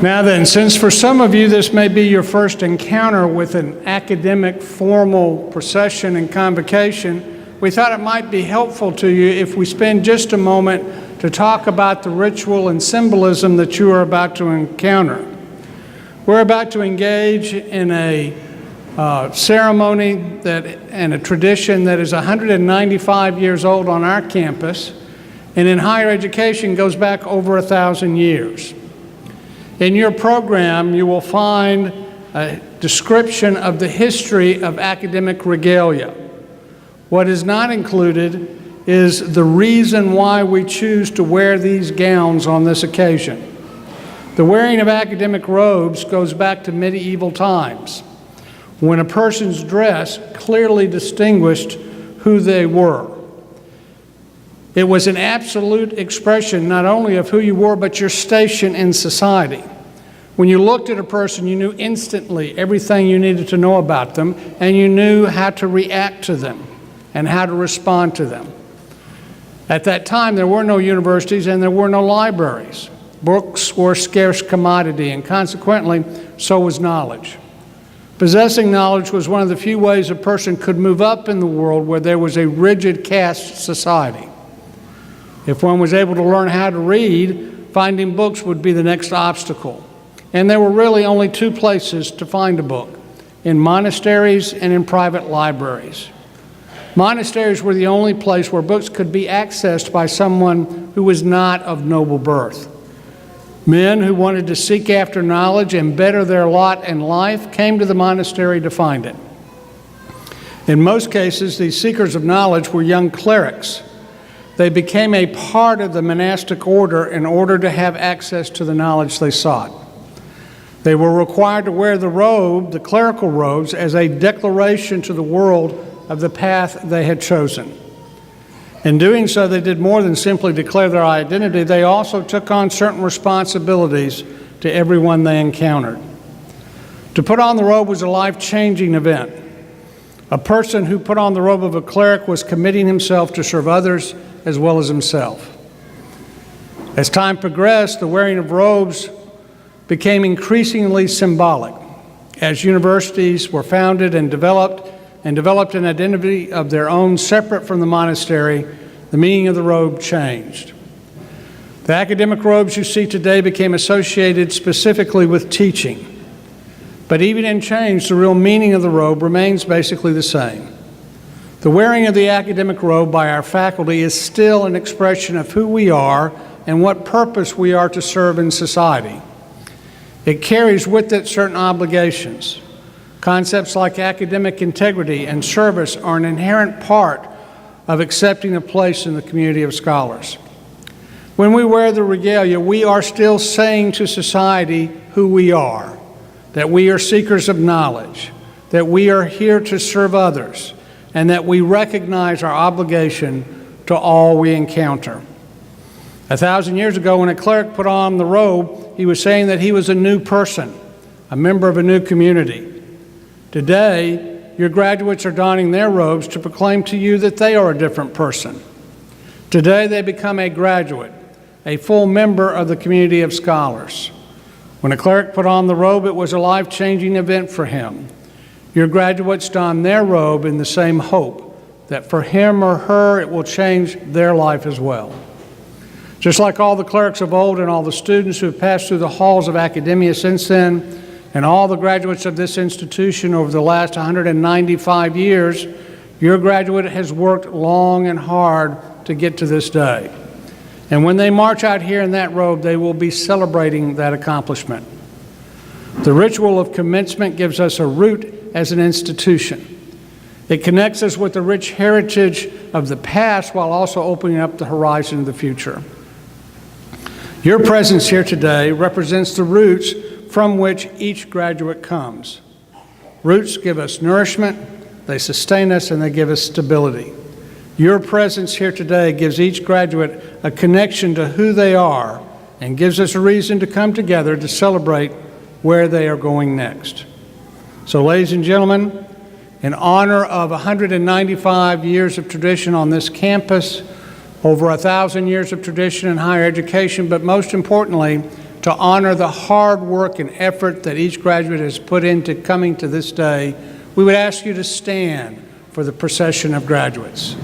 Now then, since for some of you this may be your first encounter with an academic formal procession and convocation, we thought it might be helpful to you if we spend just a moment to talk about the ritual and symbolism that you are about to encounter. We're about to engage in a ceremony and a tradition that is 195 years old on our campus, and in higher education goes back over 1,000 years. In your program, you will find a description of the history of academic regalia. What is not included is the reason why we choose to wear these gowns on this occasion. The wearing of academic robes goes back to medieval times, when a person's dress clearly distinguished who they were. It was an absolute expression not only of who you were, but your station in society. When you looked at a person, you knew instantly everything you needed to know about them, and you knew how to react to them and how to respond to them. At that time, there were no universities and there were no libraries. Books were a scarce commodity, and consequently, so was knowledge. Possessing knowledge was one of the few ways a person could move up in the world where there was a rigid caste society. If one was able to learn how to read, finding books would be the next obstacle. And there were really only two places to find a book: in monasteries and in private libraries. Monasteries were the only place where books could be accessed by someone who was not of noble birth. Men who wanted to seek after knowledge and better their lot in life came to the monastery to find it. In most cases, these seekers of knowledge were young clerics. They became a part of the monastic order in order to have access to the knowledge they sought. They were required to wear the robe, the clerical robes, as a declaration to the world of the path they had chosen. In doing so, they did more than simply declare their identity. They also took on certain responsibilities to everyone they encountered. To put on the robe was a life-changing event. A person who put on the robe of a cleric was committing himself to serve others as well as himself. As time progressed, the wearing of robes became increasingly symbolic. As universities were founded and developed an identity of their own separate from the monastery, the meaning of the robe changed. The academic robes you see today became associated specifically with teaching. But even in change, the real meaning of the robe remains basically the same. The wearing of the academic robe by our faculty is still an expression of who we are and what purpose we are to serve in society. It carries with it certain obligations. Concepts like academic integrity and service are an inherent part of accepting a place in the community of scholars. When we wear the regalia, we are still saying to society who we are, that we are seekers of knowledge, that we are here to serve others, and that we recognize our obligation to all we encounter. 1,000 years ago, when a cleric put on the robe, he was saying that he was a new person, a member of a new community. Today, your graduates are donning their robes to proclaim to you that they are a different person. Today, they become a graduate, a full member of the community of scholars. When a cleric put on the robe, it was a life-changing event for him. Your graduates don their robe in the same hope that for him or her, it will change their life as well. Just like all the clerics of old and all the students who have passed through the halls of academia since then, and all the graduates of this institution over the last 195 years, your graduate has worked long and hard to get to this day. And when they march out here in that robe, they will be celebrating that accomplishment. The ritual of commencement gives us a root as an institution. It connects us with the rich heritage of the past while also opening up the horizon of the future. Your presence here today represents the roots from which each graduate comes. Roots give us nourishment, they sustain us, and they give us stability. Your presence here today gives each graduate a connection to who they are and gives us a reason to come together to celebrate where they are going next. So, ladies and gentlemen, in honor of 195 years of tradition on this campus, over 1,000 years of tradition in higher education, but most importantly, to honor the hard work and effort that each graduate has put into coming to this day, we would ask you to stand for the Procession of Graduates.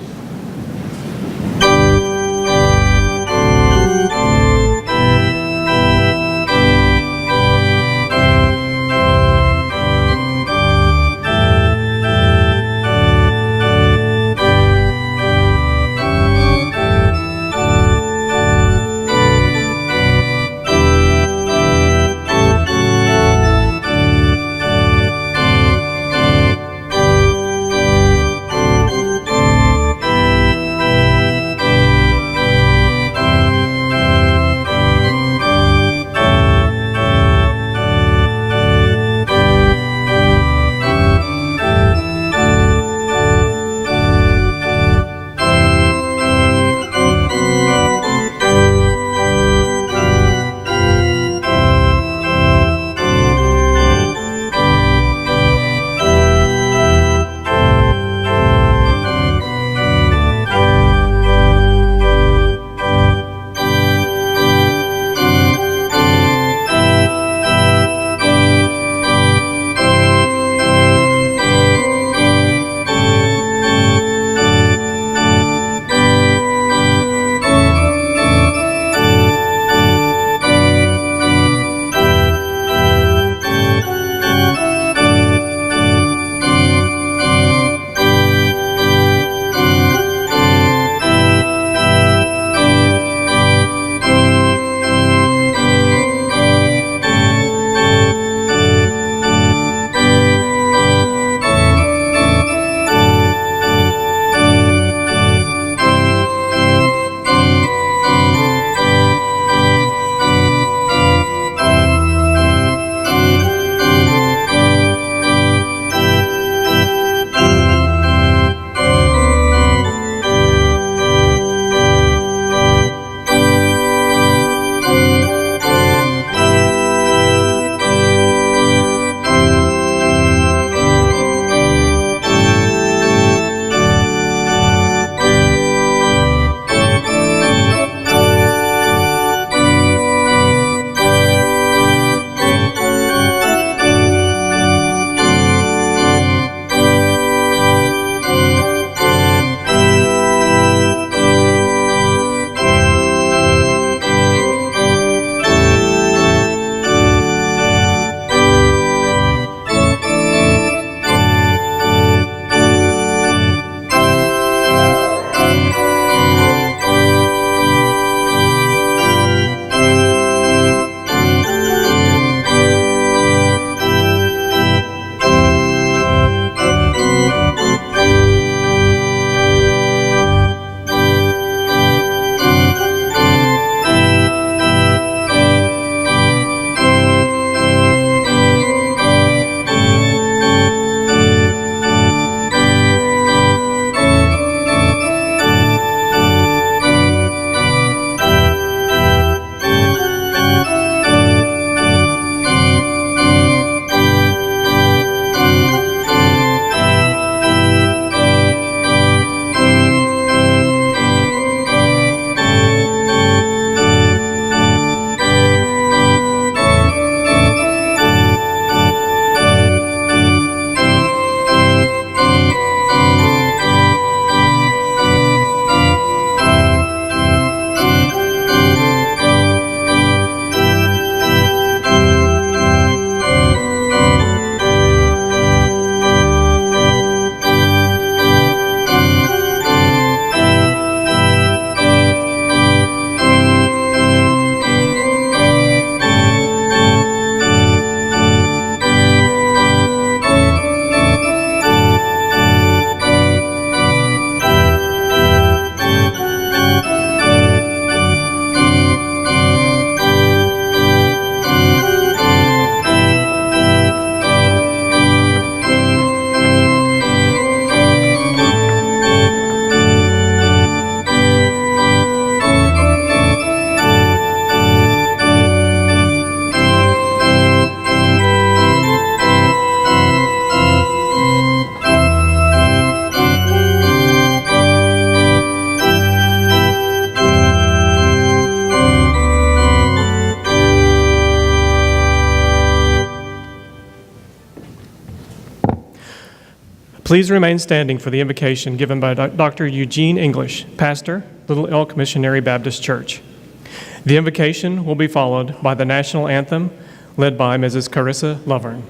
Please remain standing for the invocation given by Dr. Eugene English, pastor, Little Elk Missionary Baptist Church. The invocation will be followed by the national anthem led by Mrs. Carissa Lovern.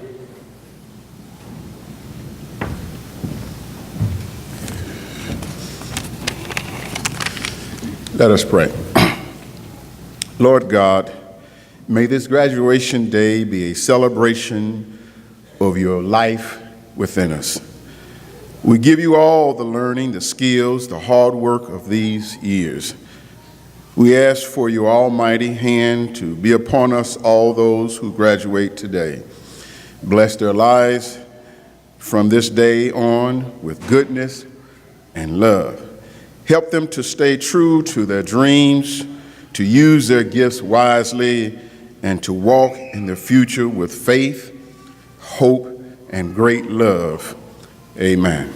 Let us pray. Lord God, may this graduation day be a celebration of your life within us. We give you all the learning, the skills, the hard work of these years. We ask for your almighty hand to be upon us, all those who graduate today. Bless their lives from this day on with goodness and love. Help them to stay true to their dreams, to use their gifts wisely, and to walk in the future with faith, hope, and great love. Amen.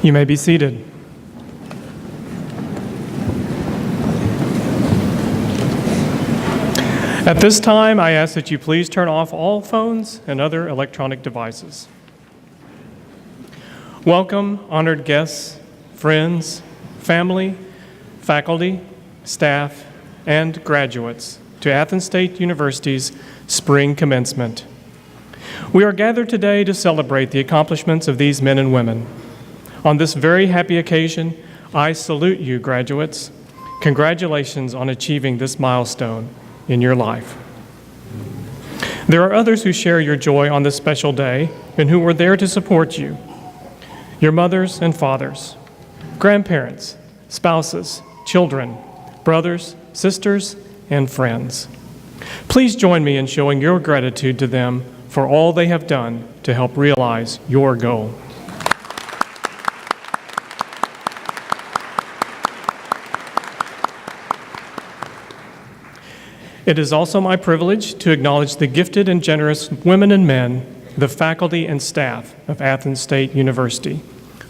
You may be seated. At this time, I ask that you please turn off all phones and other electronic devices. Welcome, honored guests, friends, family, faculty, staff, and graduates to Athens State University's Spring Commencement. We are gathered today to celebrate the accomplishments of these men and women. On this very happy occasion, I salute you, graduates. Congratulations on achieving this milestone in your life. There are others who share your joy on this special day and who were there to support you. Your mothers and fathers, grandparents, spouses, children, brothers, sisters, and friends. Please join me in showing your gratitude to them for all they have done to help realize your goal. It is also my privilege to acknowledge the gifted and generous women and men, the faculty and staff of Athens State University,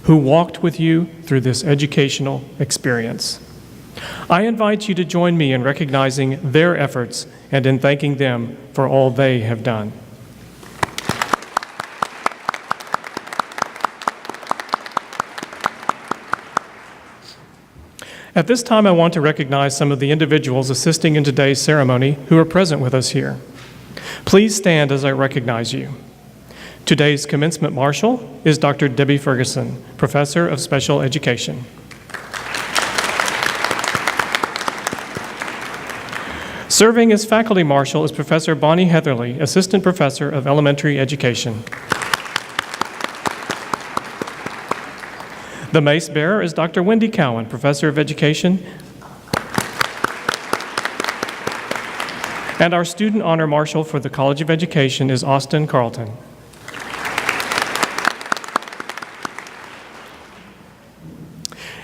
who walked with you through this educational experience. I invite you to join me in recognizing their efforts and in thanking them for all they have done. At this time, I want to recognize some of the individuals assisting in today's ceremony who are present with us here. Please stand as I recognize you. Today's commencement marshal is Dr. Debbie Ferguson, Professor of Special Education. Serving as faculty marshal is Professor Bonnie Heatherly, Assistant Professor of Elementary Education. The mace bearer is Dr. Wendy Cowan, Professor of Education. And our student honor marshal for the College of Education is Austin Carlton.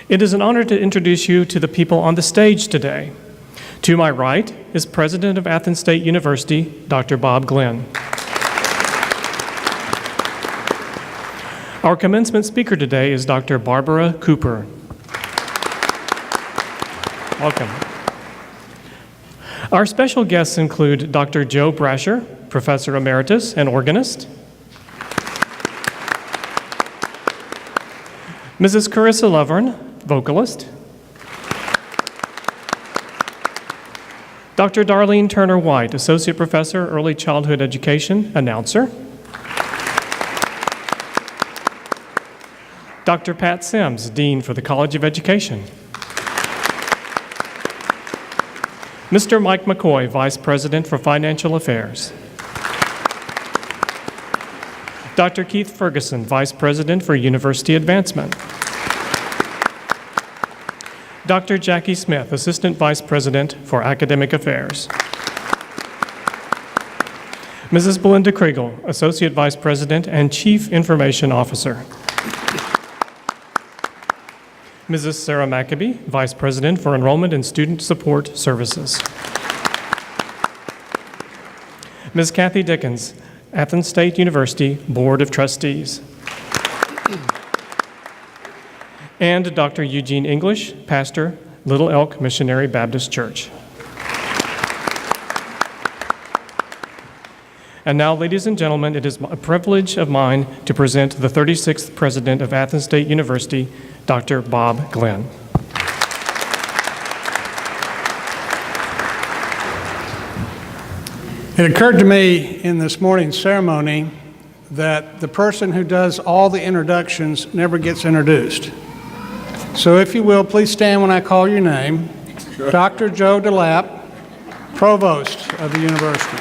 It is an honor to introduce you to the people on the stage today. To my right is President of Athens State University, Dr. Bob Glenn. Our commencement speaker today is Dr. Barbara Cooper. Welcome. Our special guests include Dr. Joe Brasher, Professor Emeritus and organist, Mrs. Carissa Lovern, vocalist, Dr. Darlene Turner White, Associate Professor, Early Childhood Education, announcer, Dr. Pat Sims, Dean for the College of Education. Mr. Mike McCoy, Vice President for Financial Affairs. Dr. Keith Ferguson, Vice President for University Advancement. Dr. Jackie Smith, Assistant Vice President for Academic Affairs. Mrs. Belinda Kriegel, Associate Vice President and Chief Information Officer. Mrs. Sarah Maccabee, Vice President for Enrollment and Student Support Services. Ms. Kathy Dickens, Athens State University Board of Trustees. And Dr. Eugene English, Pastor, Little Elk Missionary Baptist Church. And now, ladies and gentlemen, it is a privilege of mine to present the 36th President of Athens State University, Dr. Bob Glenn. It occurred to me in this morning's ceremony that the person who does all the introductions never gets introduced. So if you will, please stand when I call your name. Dr. Joe DeLapp, Provost of the University.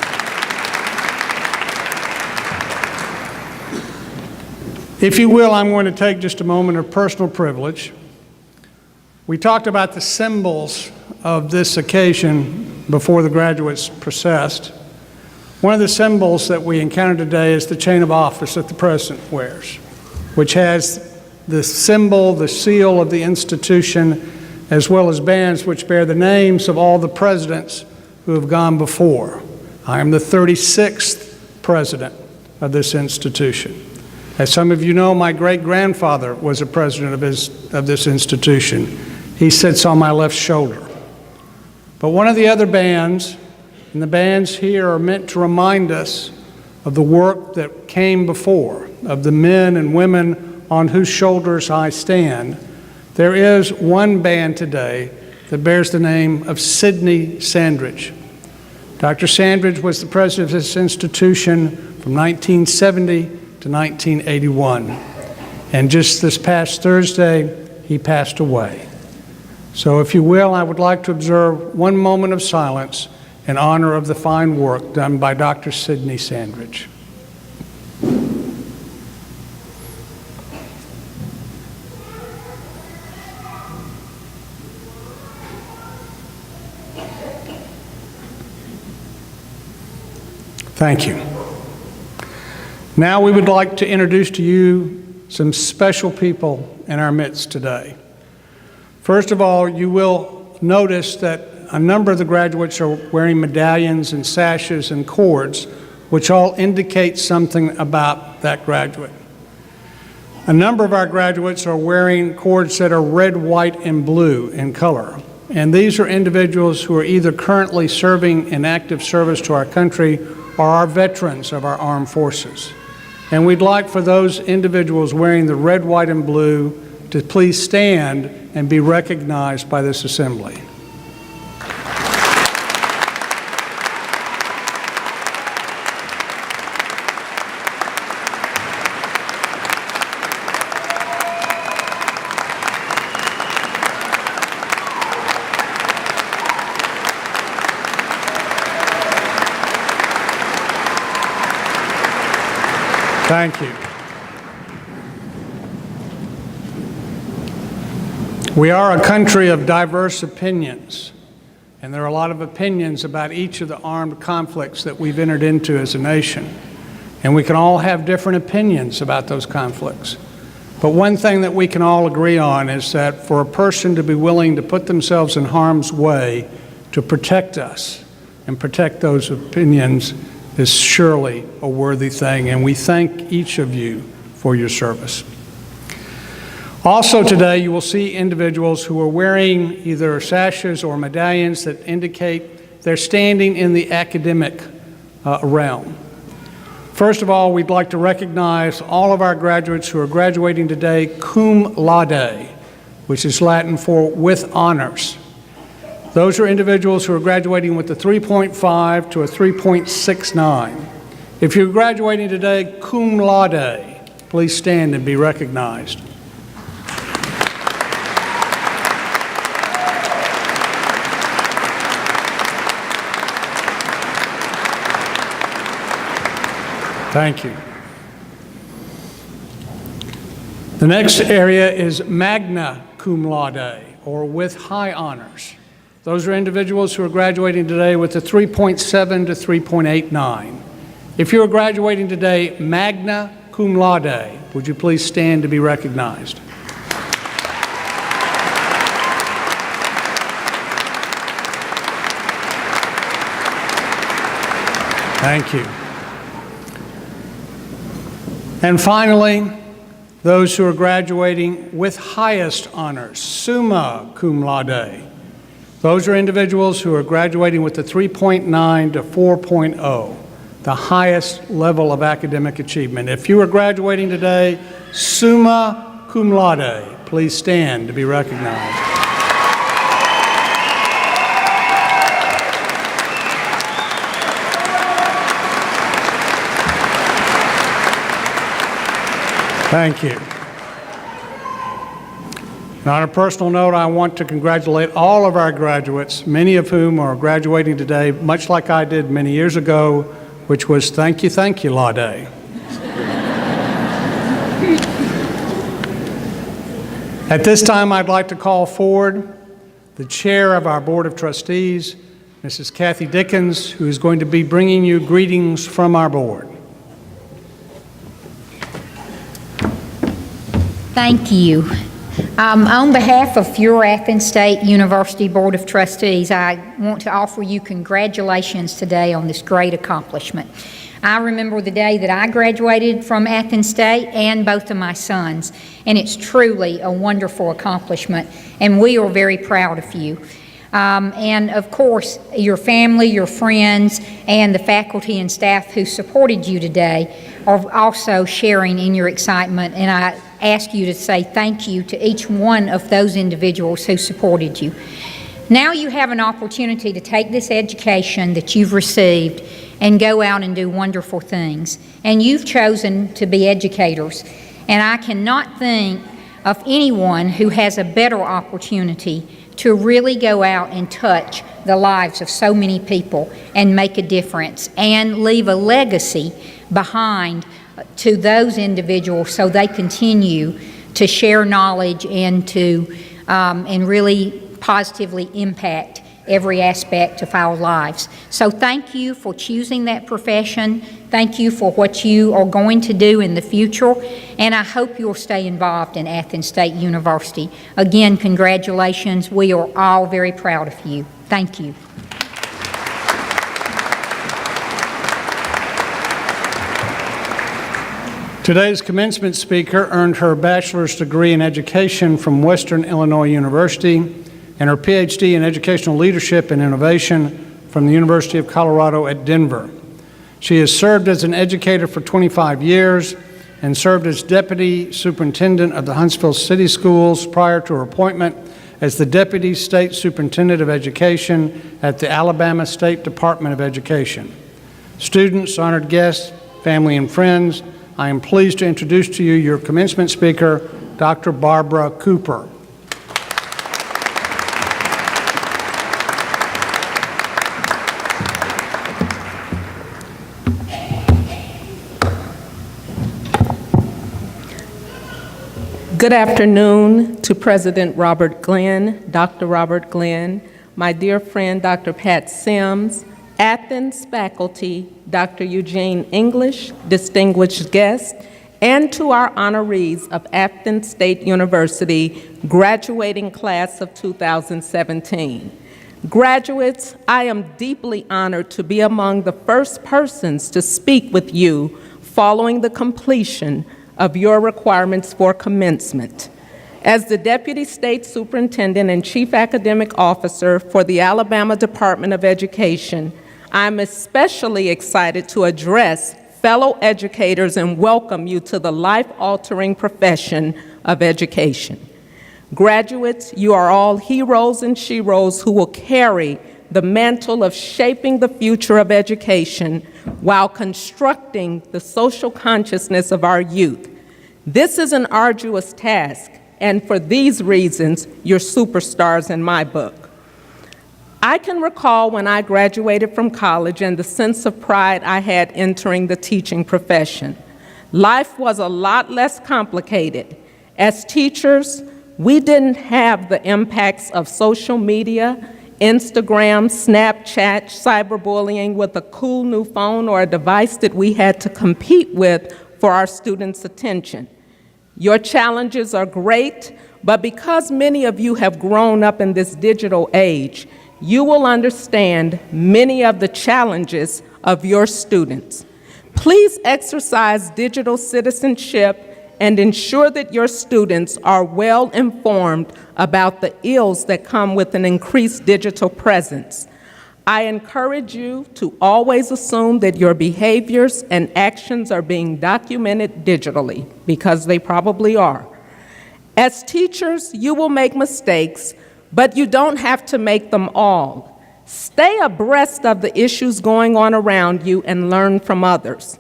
If you will, I'm going to take just a moment of personal privilege. We talked about the symbols of this occasion before the graduates processed. One of the symbols that we encounter today is the chain of office that the president wears, which has the symbol, the seal of the institution, as well as bands which bear the names of all the presidents who have gone before. I am the 36th president of this institution. As some of you know, my great-grandfather was a president of this institution. He sits on my left shoulder. But one of the other bands, and the bands here are meant to remind us of the work that came before, of the men and women on whose shoulders I stand. There is one band today that bears the name of Sidney Sandwich. Dr. Sandwich was the president of this institution from 1970 to 1981. And just this past Thursday, he passed away. So if you will, I would like to observe one moment of silence in honor of the fine work done by Dr. Sidney Sandwich. Thank you. Now we would like to introduce to you some special people in our midst today. First of all, you will notice that a number of the graduates are wearing medallions and sashes and cords, which all indicate something about that graduate. A number of our graduates are wearing cords that are red, white, and blue in color. And these are individuals who are either currently serving in active service to our country or are veterans of our armed forces. And we'd like for those individuals wearing the red, white, and blue to please stand and be recognized by this assembly. Thank you. We are a country of diverse opinions, and there are a lot of opinions about each of the armed conflicts that we've entered into as a nation. And we can all have different opinions about those conflicts. But one thing that we can all agree on is that for a person to be willing to put themselves in harm's way to protect us and protect those opinions is surely a worthy thing, and we thank each of you for your service. Also today, you will see individuals who are wearing either sashes or medallions that indicate they're standing in the academic realm. First of all, we'd like to recognize all of our graduates who are graduating today cum laude, which is Latin for with honors. Those are individuals who are graduating with a 3.5 to a 3.69. If you're graduating today cum laude, please stand and be recognized. Thank you. The next area is magna cum laude, or with high honors. Those are individuals who are graduating today with a 3.7 to 3.89. If you are graduating today magna cum laude, would you please stand to be recognized? Thank you. And finally, those who are graduating with highest honors, summa cum laude. Those are individuals who are graduating with a 3.9 to 4.0, the highest level of academic achievement. If you are graduating today, summa cum laude, please stand to be recognized. Thank you. And on a personal note, I want to congratulate all of our graduates, many of whom are graduating today, much like I did many years ago, which was thank you, Laude. At this time, I'd like to call forward the chair of our Board of Trustees, Mrs. Kathy Dickens, who is going to be bringing you greetings from our board. Thank you. On behalf of your Athens State University Board of Trustees, I want to offer you congratulations today on this great accomplishment. I remember the day that I graduated from Athens State and both of my sons, and it's truly a wonderful accomplishment, and we are very proud of you. And of course, your family, your friends, and the faculty and staff who supported you today are also sharing in your excitement, and I ask you to say thank you to each one of those individuals who supported you. Now you have an opportunity to take this education that you've received and go out and do wonderful things. And you've chosen to be educators, and I cannot think of anyone who has a better opportunity to really go out and touch the lives of so many people and make a difference and leave a legacy behind to those individuals so they continue to share knowledge and to and really positively impact every aspect of our lives. So thank you for choosing that profession. Thank you for what you are going to do in the future, and I hope you'll stay involved in Athens State University. Again, congratulations. We are all very proud of you. Thank you. Today's commencement speaker earned her bachelor's degree in education from Western Illinois University and her PhD in educational leadership and innovation from the University of Colorado at Denver. She has served as an educator for 25 years and served as Deputy Superintendent of the Huntsville City Schools prior to her appointment as the Deputy State Superintendent of Education at the Alabama State Department of Education. Students, honored guests, family, and friends, I am pleased to introduce to you your commencement speaker, Dr. Barbara Cooper. Good afternoon to President Robert Glenn, Dr. Robert Glenn, my dear friend Dr. Pat Sims, Athens faculty, Dr. Eugene English, distinguished guests, and to our honorees of Athens State University graduating class of 2017. Graduates, I am deeply honored to be among the first persons to speak with you following the completion of your requirements for commencement. As the Deputy State Superintendent and Chief Academic Officer for the Alabama Department of Education, I'm especially excited to address fellow educators and welcome you to the life-altering profession of education. Graduates, you are all heroes and sheroes who will carry the mantle of shaping the future of education while constructing the social consciousness of our youth. This is an arduous task, and for these reasons, you're superstars in my book. I can recall when I graduated from college and the sense of pride I had entering the teaching profession. Life was a lot less complicated. As teachers, we didn't have the impacts of social media, Instagram, Snapchat, cyberbullying with a cool new phone or a device that we had to compete with for our students' attention. Your challenges are great, but because many of you have grown up in this digital age, you will understand many of the challenges of your students. Please exercise digital citizenship and ensure that your students are well informed about the ills that come with an increased digital presence. I encourage you to always assume that your behaviors and actions are being documented digitally, because they probably are. As teachers, you will make mistakes, but you don't have to make them all. Stay abreast of the issues going on around you and learn from others.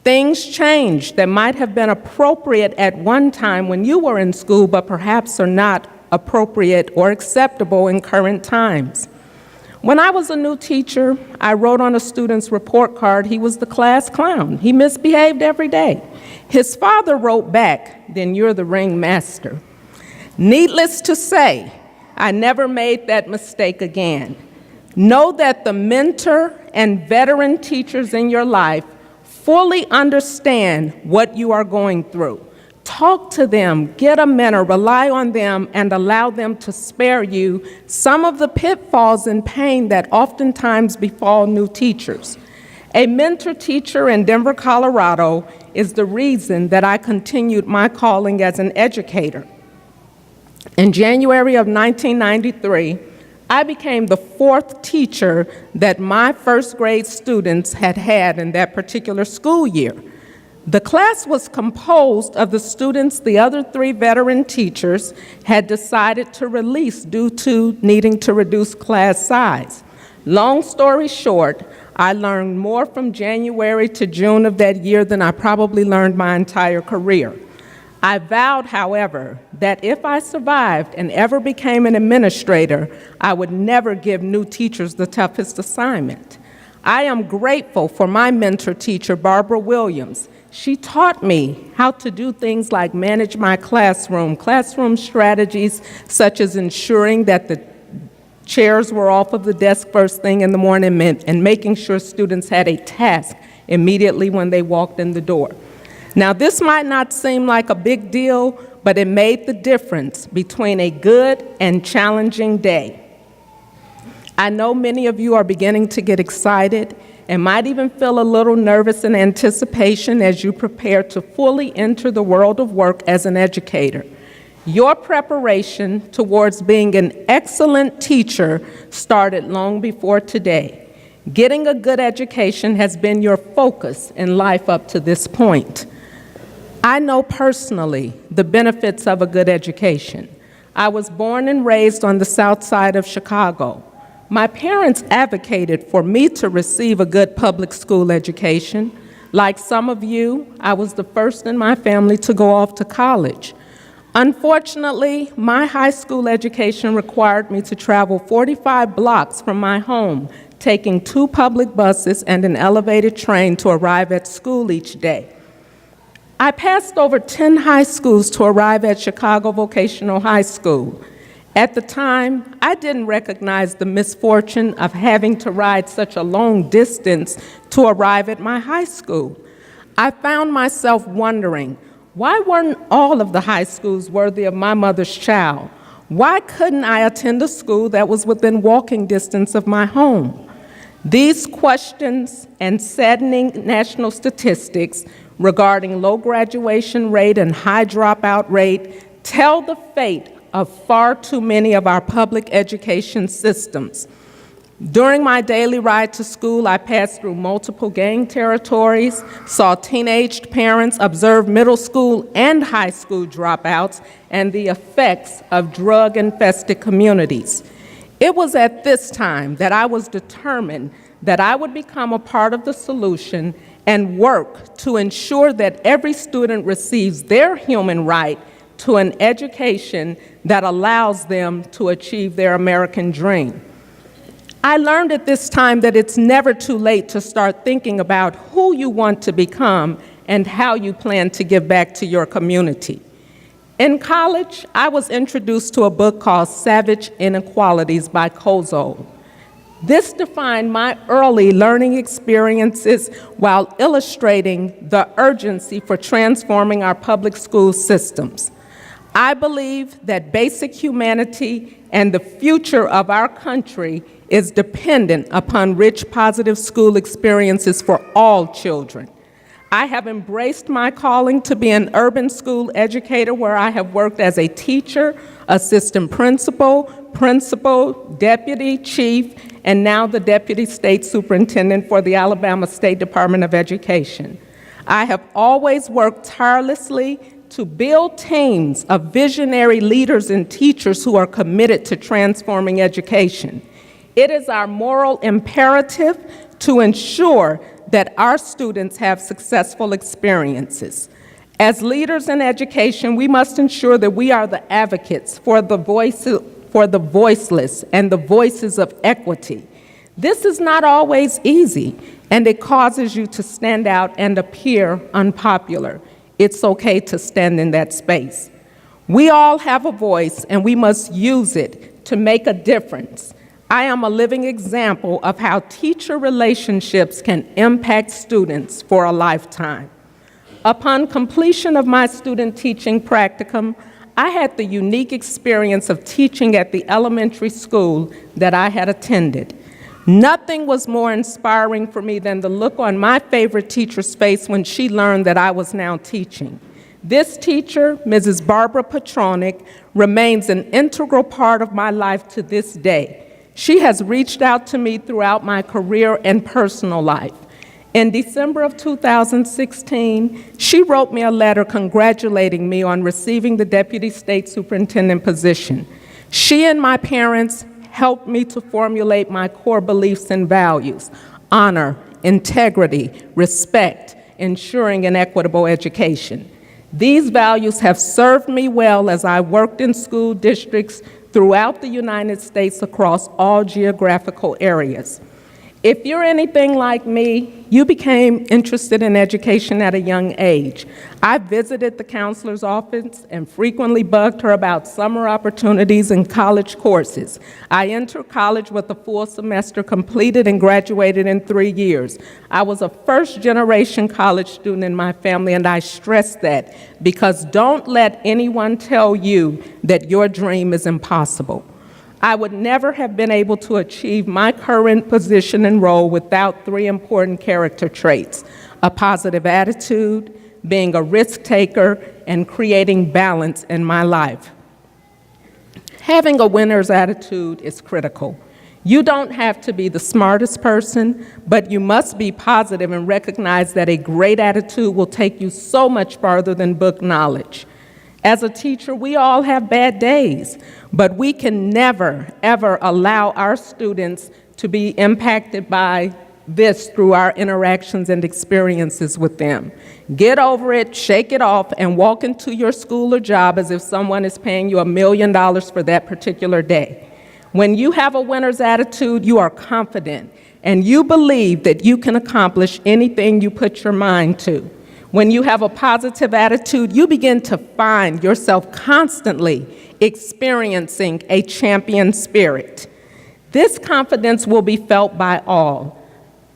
Things change that might have been appropriate at one time when you were in school, but perhaps are not appropriate or acceptable in current times. When I was a new teacher, I wrote on a student's report card he was the class clown. He misbehaved every day. His father wrote back, "Then you're the ringmaster." Needless to say, I never made that mistake again. Know that the mentor and veteran teachers in your life fully understand what you are going through. Talk to them, get a mentor, rely on them, and allow them to spare you some of the pitfalls and pain that oftentimes befall new teachers. A mentor teacher in Denver, Colorado is the reason that I continued my calling as an educator. In January of 1993, I became the 4th teacher that my first grade students had had in that particular school year. The class was composed of the students the other 3 veteran teachers had decided to release due to needing to reduce class size. Long story short, I learned more from January to June of that year than I probably learned my entire career. I vowed, however, that if I survived and ever became an administrator, I would never give new teachers the toughest assignment. I am grateful for my mentor teacher, Barbara Williams. She taught me how to do things like manage my classroom strategies such as ensuring that the chairs were off of the desk first thing in the morning and making sure students had a task immediately when they walked in the door. Now, this might not seem like a big deal, but it made the difference between a good and challenging day. I know many of you are beginning to get excited and might even feel a little nervous in anticipation as you prepare to fully enter the world of work as an educator. Your preparation towards being an excellent teacher started long before today. Getting a good education has been your focus in life up to this point. I know personally the benefits of a good education. I was born and raised on the south side of Chicago. My parents advocated for me to receive a good public school education. Like some of you, I was the first in my family to go off to college. Unfortunately, my high school education required me to travel 45 blocks from my home, taking 2 public buses and an elevated train to arrive at school each day. I passed over 10 high schools to arrive at Chicago Vocational High School. At the time, I didn't recognize the misfortune of having to ride such a long distance to arrive at my high school. I found myself wondering, why weren't all of the high schools worthy of my mother's child? Why couldn't I attend a school that was within walking distance of my home? These questions and saddening national statistics regarding low graduation rate and high dropout rate tell the fate of far too many of our public education systems. During my daily ride to school, I passed through multiple gang territories, saw teenaged parents, observed middle school and high school dropouts, and the effects of drug-infested communities. It was at this time that I was determined that I would become a part of the solution and work to ensure that every student receives their human right to an education that allows them to achieve their American dream. I learned at this time that it's never too late to start thinking about who you want to become and how you plan to give back to your community. In college, I was introduced to a book called Savage Inequalities by Kozo. This defined my early learning experiences while illustrating the urgency for transforming our public school systems. I believe that basic humanity and the future of our country is dependent upon rich, positive school experiences for all children. I have embraced my calling to be an urban school educator where I have worked as a teacher, assistant principal, deputy chief, and now the deputy state superintendent for the Alabama State Department of Education. I have always worked tirelessly to build teams of visionary leaders and teachers who are committed to transforming education. It is our moral imperative to ensure that our students have successful experiences. As leaders in education, we must ensure that we are the advocates for the voiceless and the voices of equity. This is not always easy, and it causes you to stand out and appear unpopular. It's okay to stand in that space. We all have a voice, and we must use it to make a difference. I am a living example of how teacher relationships can impact students for a lifetime. Upon completion of my student teaching practicum, I had the unique experience of teaching at the elementary school that I had attended. Nothing was more inspiring for me than the look on my favorite teacher's face when she learned that I was now teaching. This teacher, Mrs. Barbara Petronic, remains an integral part of my life to this day. She has reached out to me throughout my career and personal life. In December of 2016, she wrote me a letter congratulating me on receiving the Deputy State Superintendent position. She and my parents helped me to formulate my core beliefs and values: honor, integrity, respect, ensuring an equitable education. These values have served me well as I worked in school districts throughout the United States across all geographical areas. If you're anything like me, you became interested in education at a young age. I visited the counselor's office and frequently bugged her about summer opportunities and college courses. I entered college with a full semester completed and graduated in 3 years. I was a first-generation college student in my family, and I stress that because don't let anyone tell you that your dream is impossible. I would never have been able to achieve my current position and role without 3 important character traits: a positive attitude, being a risk taker, and creating balance in my life. Having a winner's attitude is critical. You don't have to be the smartest person, but you must be positive and recognize that a great attitude will take you so much farther than book knowledge. As a teacher, we all have bad days, but we can never, ever allow our students to be impacted by this through our interactions and experiences with them. Get over it, shake it off, and walk into your school or job as if someone is paying you $1 million for that particular day. When you have a winner's attitude, you are confident, and you believe that you can accomplish anything you put your mind to. When you have a positive attitude, you begin to find yourself constantly experiencing a champion spirit. This confidence will be felt by all.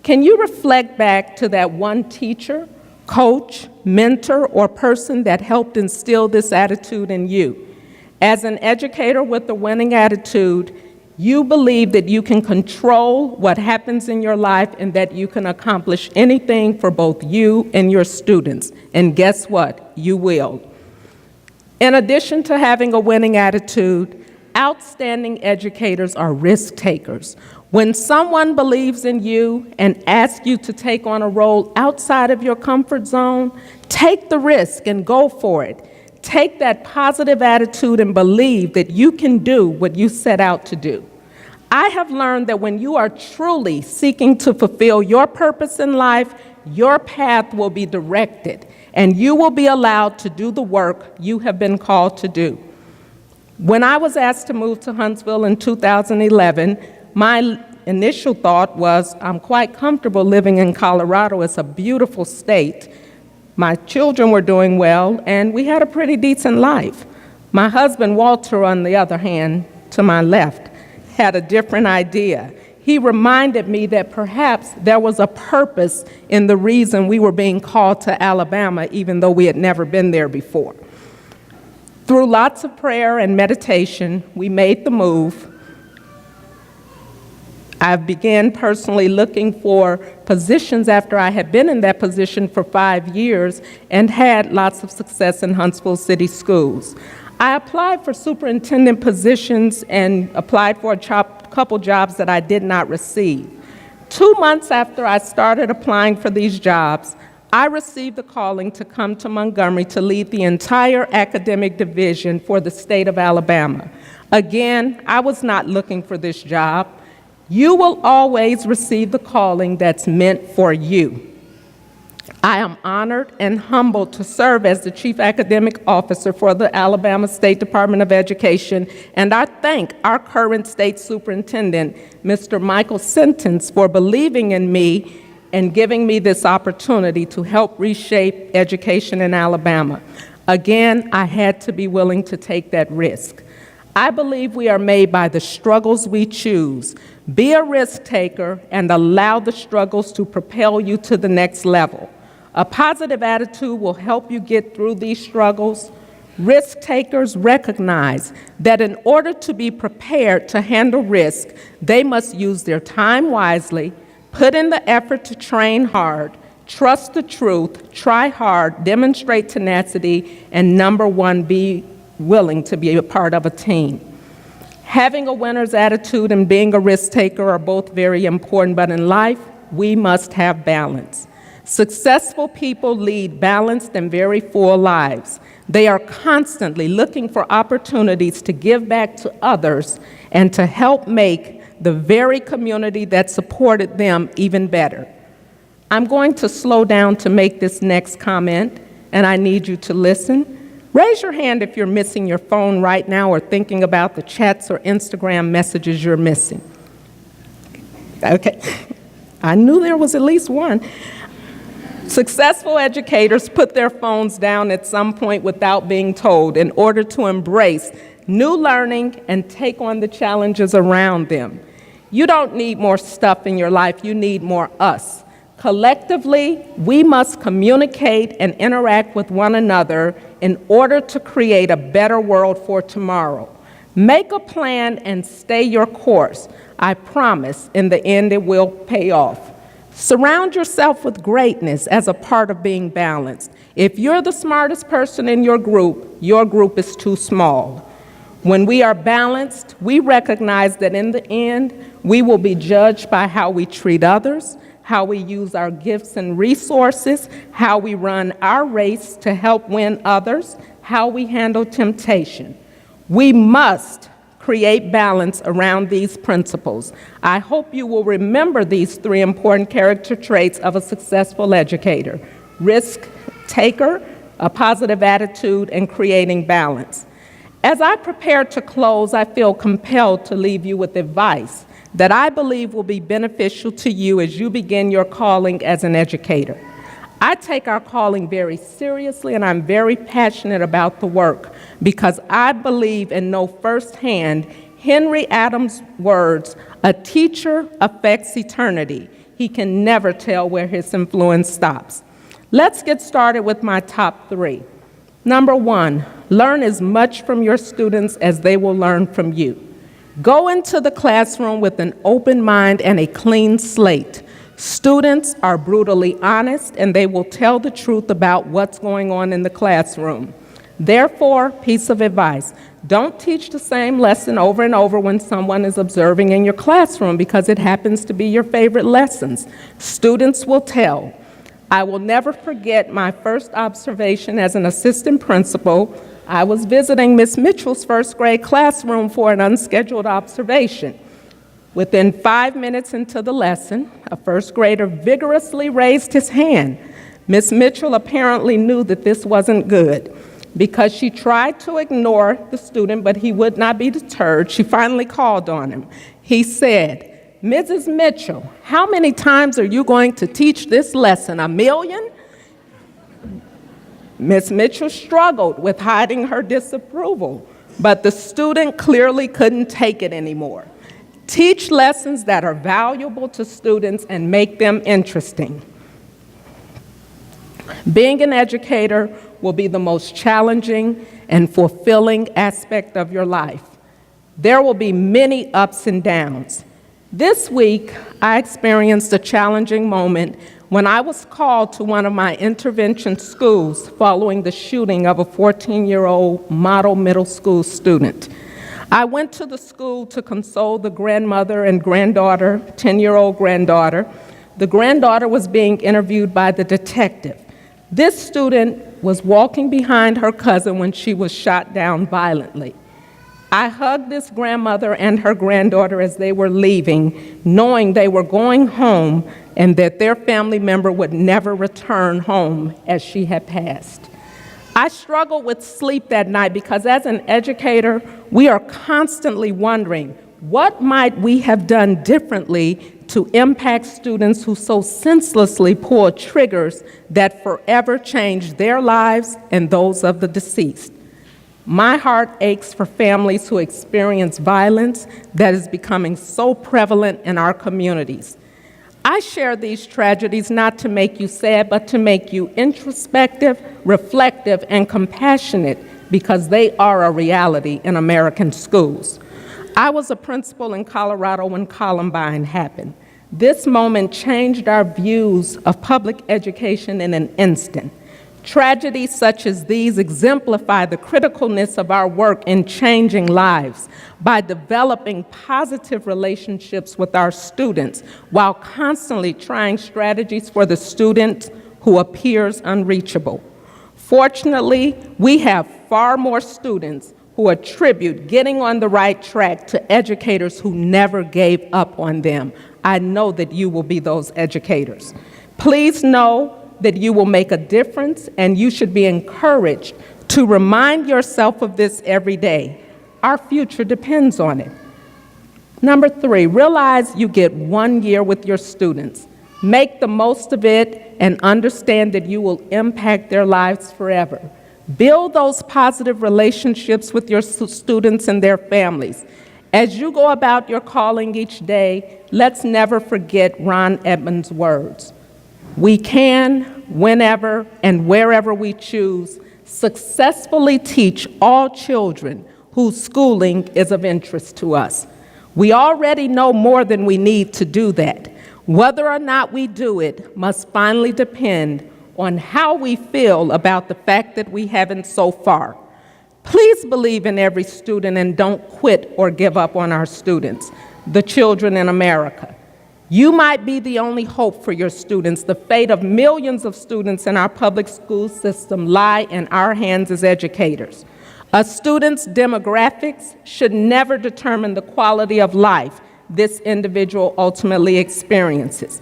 Can you reflect back to that one teacher, coach, mentor, or person that helped instill this attitude in you? As an educator with a winning attitude, you believe that you can control what happens in your life and that you can accomplish anything for both you and your students. And guess what? You will. In addition to having a winning attitude, outstanding educators are risk takers. When someone believes in you and asks you to take on a role outside of your comfort zone, take the risk and go for it. Take that positive attitude and believe that you can do what you set out to do. I have learned that when you are truly seeking to fulfill your purpose in life, your path will be directed, and you will be allowed to do the work you have been called to do. When I was asked to move to Huntsville in 2011, my initial thought was, I'm quite comfortable living in Colorado. It's a beautiful state. My children were doing well, and we had a pretty decent life. My husband, Walter, on the other hand, to my left, had a different idea. He reminded me that perhaps there was a purpose in the reason we were being called to Alabama, even though we had never been there before. Through lots of prayer and meditation, we made the move. I began personally looking for positions after I had been in that position for 5 years and had lots of success in Huntsville City Schools. I applied for superintendent positions and applied for a couple jobs that I did not receive. 2 months after I started applying for these jobs, I received a calling to come to Montgomery to lead the entire academic division for the state of Alabama. Again, I was not looking for this job. You will always receive the calling that's meant for you. I am honored and humbled to serve as the Chief Academic Officer for the Alabama State Department of Education, and I thank our current state superintendent, Mr. Michael Sentence, for believing in me and giving me this opportunity to help reshape education in Alabama. Again, I had to be willing to take that risk. I believe we are made by the struggles we choose. Be a risk taker and allow the struggles to propel you to the next level. A positive attitude will help you get through these struggles. Risk takers recognize that in order to be prepared to handle risk, they must use their time wisely, put in the effort to train hard, trust the truth, try hard, demonstrate tenacity, and number one, be willing to be a part of a team. Having a winner's attitude and being a risk taker are both very important, but in life, we must have balance. Successful people lead balanced and very full lives. They are constantly looking for opportunities to give back to others and to help make the very community that supported them even better. I'm going to slow down to make this next comment, and I need you to listen. Raise your hand if you're missing your phone right now or thinking about the chats or Instagram messages you're missing. Okay, I knew there was at least one. Successful educators put their phones down at some point without being told in order to embrace new learning and take on the challenges around them. You don't need more stuff in your life, you need more us. Collectively, we must communicate and interact with one another in order to create a better world for tomorrow. Make a plan and stay your course. I promise, in the end, it will pay off. Surround yourself with greatness as a part of being balanced. If you're the smartest person in your group is too small. When we are balanced, we recognize that in the end, we will be judged by how we treat others, how we use our gifts and resources, how we run our race to help win others, how we handle temptation. We must create balance around these principles. I hope you will remember these three important character traits of a successful educator: risk taker, a positive attitude, and creating balance. As I prepare to close, I feel compelled to leave you with advice that I believe will be beneficial to you as you begin your calling as an educator. I take our calling very seriously, and I'm very passionate about the work because I believe and know firsthand Henry Adams' words, "A teacher affects eternity. He can never tell where his influence stops." Let's get started with my top three. Number one, learn as much from your students as they will learn from you. Go into the classroom with an open mind and a clean slate. Students are brutally honest, and they will tell the truth about what's going on in the classroom. Therefore, piece of advice, don't teach the same lesson over and over when someone is observing in your classroom because it happens to be your favorite lessons. Students will tell. I will never forget my first observation as an assistant principal. I was visiting Miss Mitchell's first grade classroom for an unscheduled observation. Within 5 minutes into the lesson, a first grader vigorously raised his hand. Miss Mitchell apparently knew that this wasn't good. Because she tried to ignore the student, but he would not be deterred, she finally called on him. He said, "Mrs. Mitchell, how many times are you going to teach this lesson? 1,000,000?" Miss Mitchell struggled with hiding her disapproval, but the student clearly couldn't take it anymore. Teach lessons that are valuable to students and make them interesting. Being an educator will be the most challenging and fulfilling aspect of your life. There will be many ups and downs. This week, I experienced a challenging moment when I was called to one of my intervention schools following the shooting of a 14-year-old model middle school student. I went to the school to console the grandmother and granddaughter, 10-year-old granddaughter. The granddaughter was being interviewed by the detective. This student was walking behind her cousin when she was shot down violently. I hugged this grandmother and her granddaughter as they were leaving, knowing they were going home and that their family member would never return home as she had passed. I struggled with sleep that night because as an educator, we are constantly wondering, what might we have done differently to impact students who so senselessly pull triggers that forever change their lives and those of the deceased? My heart aches for families who experience violence that is becoming so prevalent in our communities. I share these tragedies not to make you sad, but to make you introspective, reflective, and compassionate because they are a reality in American schools. I was a principal in Colorado when Columbine happened. This moment changed our views of public education in an instant. Tragedies such as these exemplify the criticalness of our work in changing lives by developing positive relationships with our students while constantly trying strategies for the student who appears unreachable. Fortunately, we have far more students who attribute getting on the right track to educators who never gave up on them. I know that you will be those educators. Please know that you will make a difference, and you should be encouraged to remind yourself of this every day. Our future depends on it. Number 3, realize you get 1 year with your students. Make the most of it and understand that you will impact their lives forever. Build those positive relationships with your students and their families. As you go about your calling each day, let's never forget Ron Edmonds' words. We can, whenever and wherever we choose, successfully teach all children whose schooling is of interest to us. We already know more than we need to do that. Whether or not we do it must finally depend on how we feel about the fact that we haven't so far. Please Please believe in every student and don't quit or give up on our students, the children in America. You might be the only hope for your students. The fate of millions of students in our public school system lie in our hands as educators. A student's demographics should never determine the quality of life this individual ultimately experiences.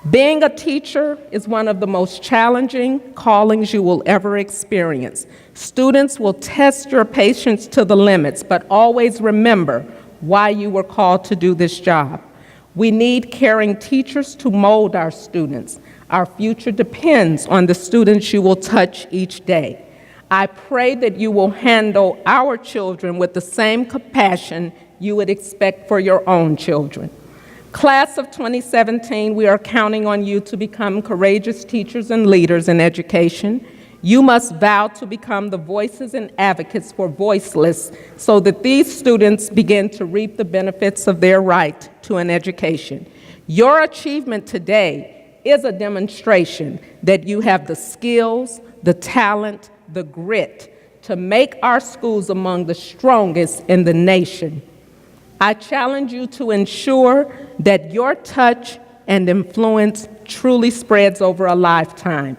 Being a teacher is one of the most challenging callings you will ever experience. Students will test your patience to the limits, but always remember why you were called to do this job. We need caring teachers to mold our students. Our future depends on the students you will touch each day. I pray that you will handle our children with the same compassion you would expect for your own children. Class of 2017, we are counting on you to become courageous teachers and leaders in education. You must vow to become the voices and advocates for voiceless so that these students begin to reap the benefits of their right to an education. Your achievement today is a demonstration that you have the skills, the talent, the grit to make our schools among the strongest in the nation. I challenge you to ensure that your touch and influence truly spreads over a lifetime.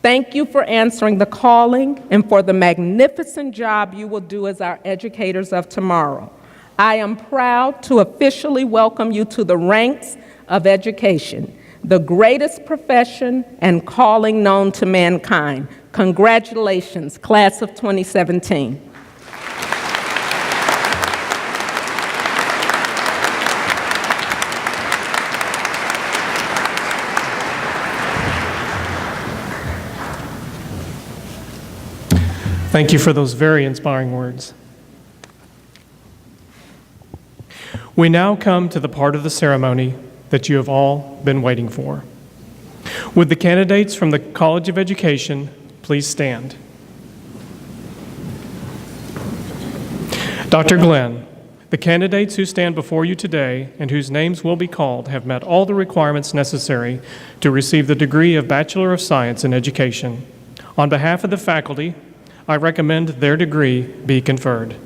Thank you for answering the calling and for the magnificent job you will do as our educators of tomorrow. I am proud to officially welcome you to the ranks of education, the greatest profession and calling known to mankind. Congratulations, class of 2017. Thank you for those very inspiring words. We now come to the part of the ceremony that you have all been waiting for. Would the candidates from the College of Education please stand? Dr. Glenn, the candidates who stand before you today and whose names will be called have met all the requirements necessary to receive the degree of Bachelor of Science in Education. On behalf of the faculty, I recommend their degree be conferred.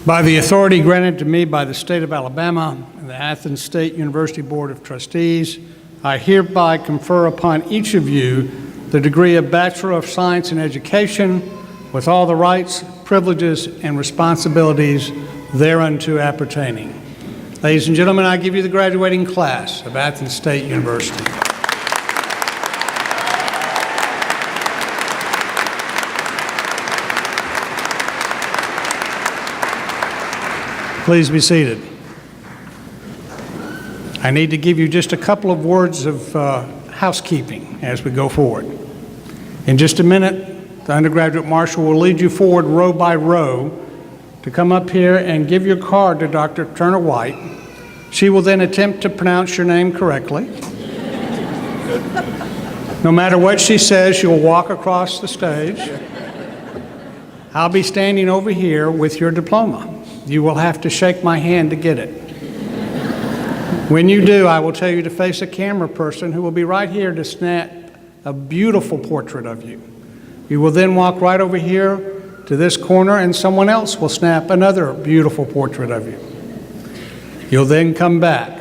By the authority granted to me by the state of Alabama and the Athens State University Board of Trustees, I hereby confer upon each of you the degree of Bachelor of Science in Education with all the rights, privileges, and responsibilities thereunto appertaining. Ladies and gentlemen, I give you the graduating class of Athens State University. Please be seated. I need to give you just a couple of words of housekeeping as we go forward. In just a minute, the undergraduate marshal will lead you forward row by row to come up here and give your card to Dr. Turner White. She will then attempt to pronounce your name correctly. No matter what she says, she will walk across the stage. I'll be standing over here with your diploma. You will have to shake my hand to get it. When you do, I will tell you to face a camera person who will be right here to snap a beautiful portrait of you. You will then walk right over here to this corner and someone else will snap another beautiful portrait of you. You'll then come back.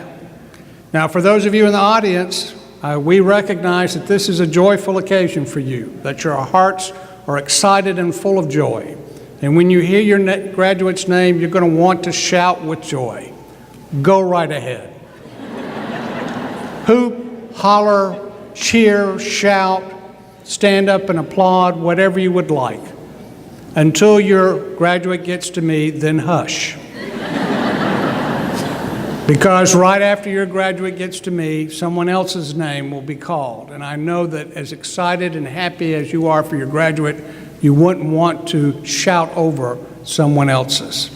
Now, for those of you in the audience, we recognize that this is a joyful occasion for you, that your hearts are excited and full of joy. And when you hear your graduate's name, you're going to want to shout with joy. Go right ahead. Hoop, holler, cheer, shout, stand up and applaud, whatever you would like. Until your graduate gets to me, then hush. Because right after your graduate gets to me, someone else's name will be called. And I know that as excited and happy as you are for your graduate, you wouldn't want to shout over someone else's.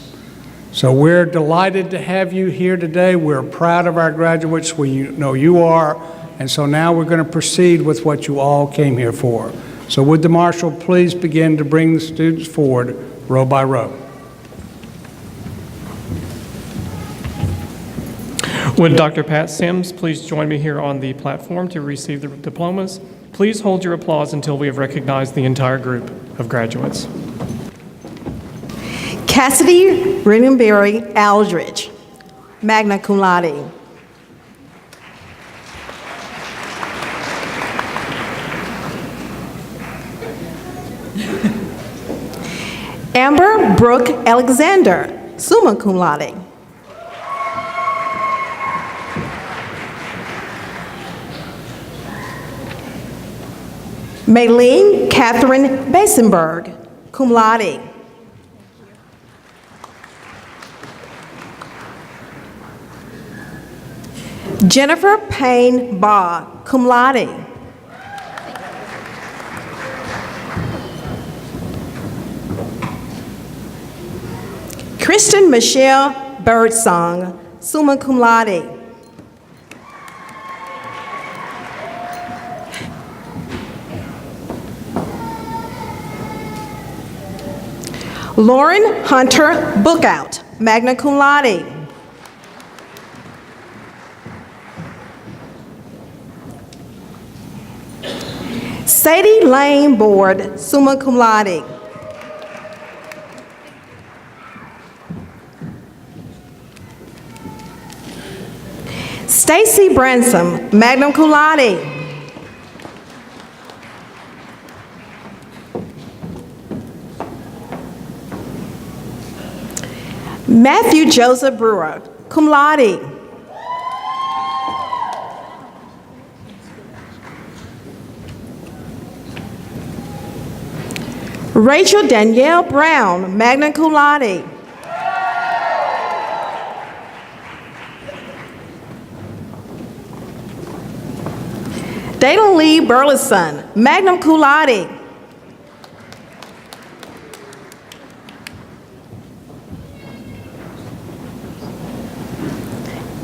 So we're delighted to have you here today. We're proud of our graduates. We know you are. And so now we're going to proceed with what you all came here for. So would the marshal please begin to bring the students forward row by row. Would Dr. Pat Sims please join me here on the platform to receive the diplomas? Please hold your applause until we have recognized the entire group of graduates. Cassidy Rittenberry Aldridge, magna cum laude. Amber Brooke Alexander, summa cum laude. Maylene Catherine Basenberg, cum laude. Jennifer Payne Baugh, cum laude. Kristen Michelle Birdsong, summa cum laude. Lauren Hunter Bookout, magna cum laude. Sadie Lane Board, summa cum laude. Stacy Bransom, magna cum laude. Matthew Joseph Brewer, cum laude. Rachel Danielle Brown, magna cum laude. Dayton Lee Burleson, magna cum laude.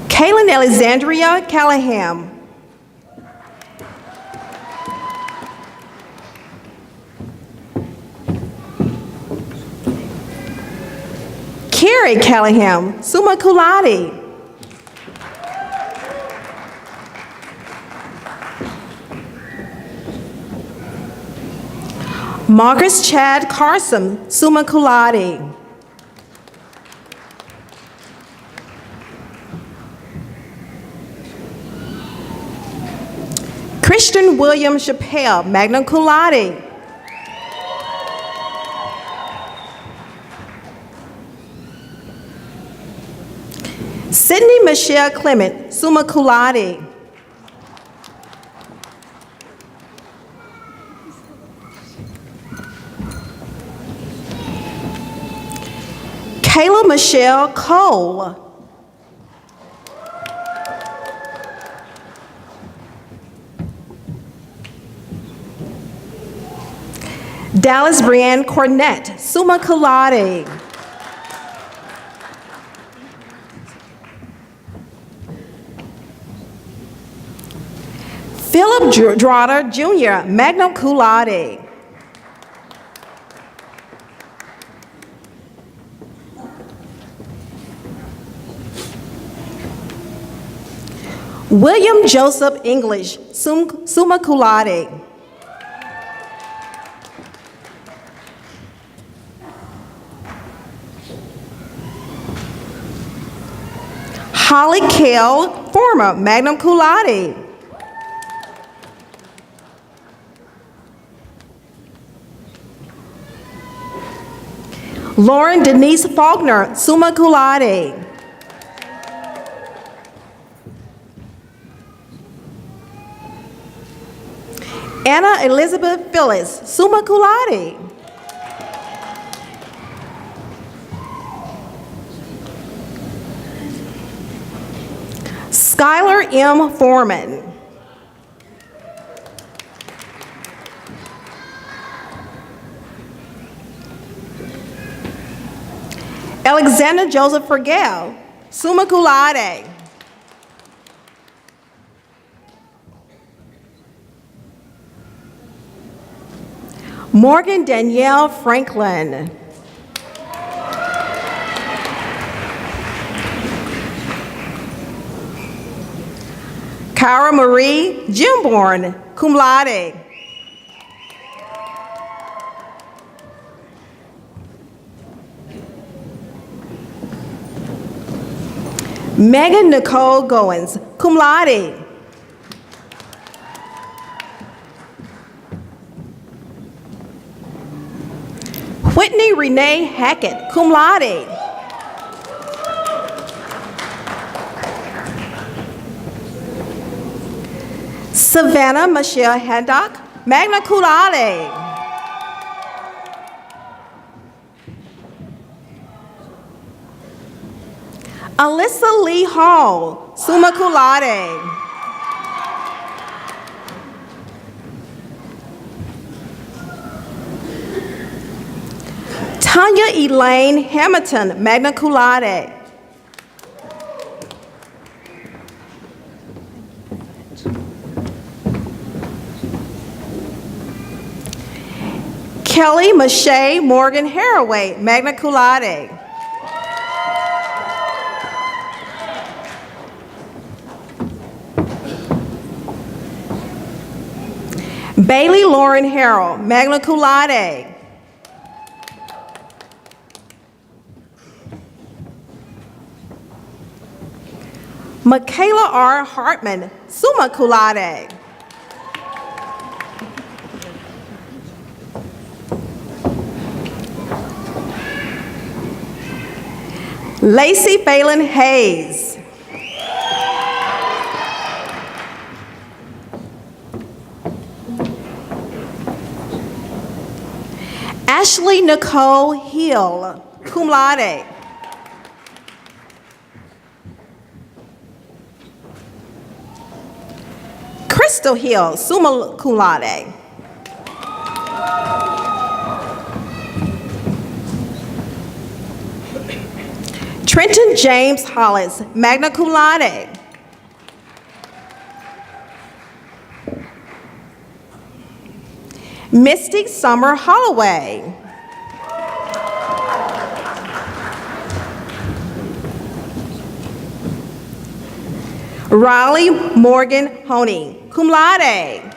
Kaylin Alexandria Callahan. Carrie Callahan, summa cum laude. Marcus Chad Carson, summa cum laude. Christian William Chappelle, magna cum laude. Sidney Michelle Clement, summa cum laude. Kayla Michelle Cole. Dallas Brianne Cornett, summa cum laude. Philip Drotter Jr., magna cum laude. William Joseph English, summa cum laude. Holly Kell Former, magna cum laude. Lauren Denise Faulkner, summa cum laude. Anna Elizabeth Phyllis, summa cum laude. Skylar M. Foreman. Alexander Joseph Fergel, summa cum laude. Morgan Danielle Franklin. Cara Marie Jimborn, cum laude. Megan Nicole Goins, cum laude. Whitney Renee Hackett, cum laude. Savannah Michelle Haddock, magna cum laude. Alyssa Lee Hall, summa cum laude. Tanya Elaine Hamilton, magna cum laude. Kelly Mache Morgan Haraway, magna cum laude. Bailey Lauren Harrell, magna cum laude. Michaela R. Hartman, summa cum laude. Lacey Phelan Hayes. Ashley Nicole Hill, cum laude. Crystal Hill, summa cum laude. Trenton James Hollis, magna cum laude. Misty Summer Holloway. Riley Morgan Honey, cum laude.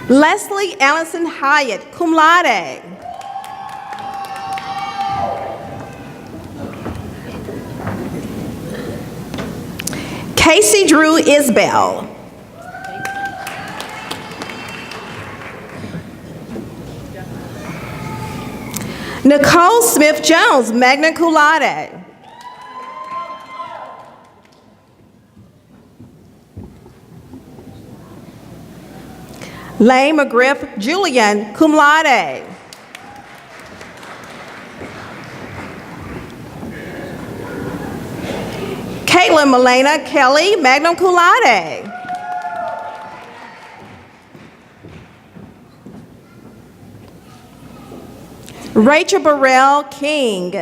Leslie Allison Hyatt, cum laude. Casey Drew Isbell. Nicole Smith Jones, magna cum laude. Lane McGriff Julian, cum laude. Caitlin Milena Kelly, magna cum laude. Rachel Burrell King.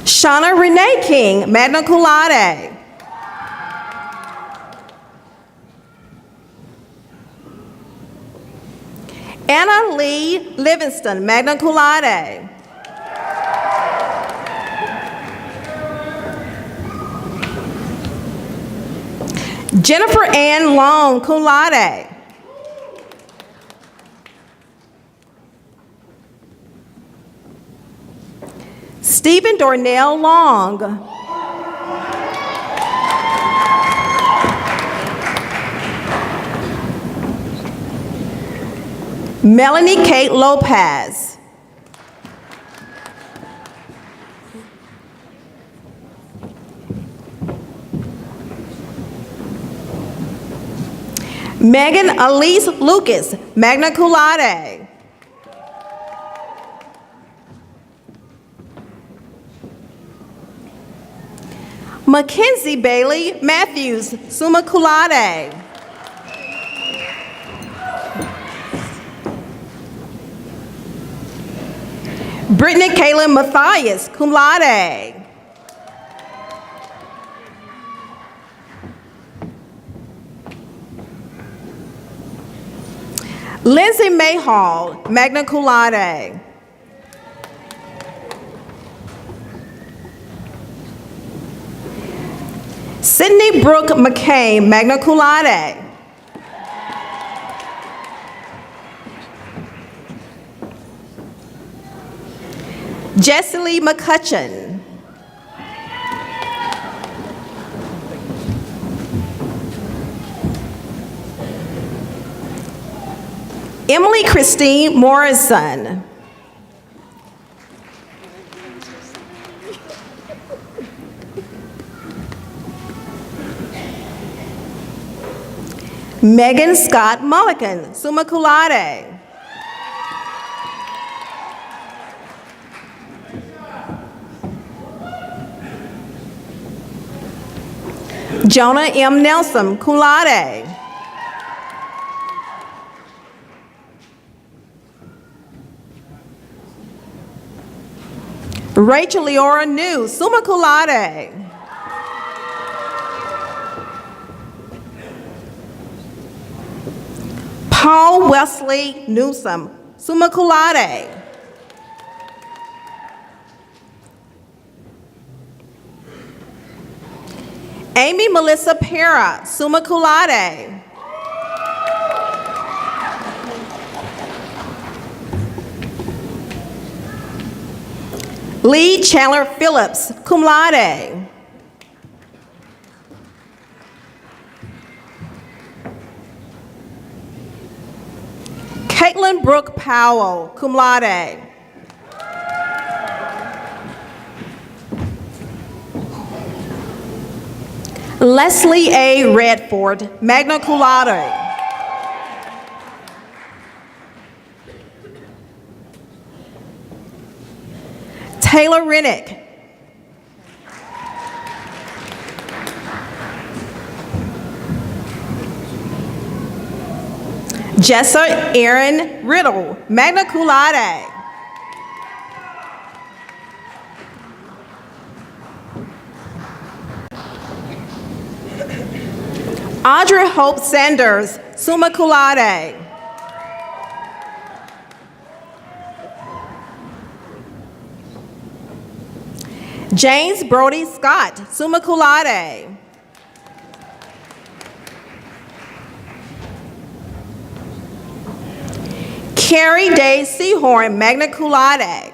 Shauna Renee King, magna cum laude. Anna Lee Livingston, magna cum laude. Jennifer Ann Long, cum laude. Stephen Dornell Long. Melanie Kate Lopez. Megan Elise Lucas, magna cum laude. Mackenzie Bailey Matthews, summa cum laude. Brittany Kaylin Mathias, cum laude. Lindsay Mayhall, magna cum laude. Sydney Brooke McCain, magna cum laude. Jessie Lee McCutcheon. Emily Christine Morrison. Megan Scott Mulligan, summa cum laude. Jonah M. Nelson, cum laude. Rachel Leora New, summa cum laude. Paul Wesley Newsom, summa cum laude. Amy Melissa Pera, summa cum laude. Lee Chandler Phillips, cum laude. Caitlin Brooke Powell, cum laude. Leslie A. Redford, magna cum laude. Taylor Rennick. Jessa Erin Riddle, magna cum laude. Audrey Hope Sanders, summa cum laude. James Brody Scott, summa cum laude. Carrie Day Seahorn, magna cum laude.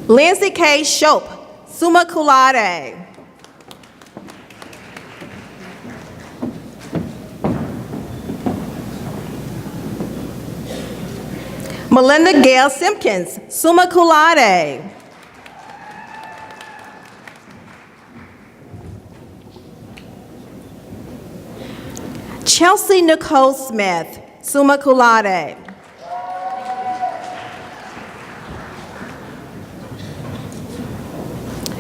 Lindsay K. Shope, summa cum laude. Melinda Gail Simpkins, summa cum laude. Chelsea Nicole Smith, summa cum laude.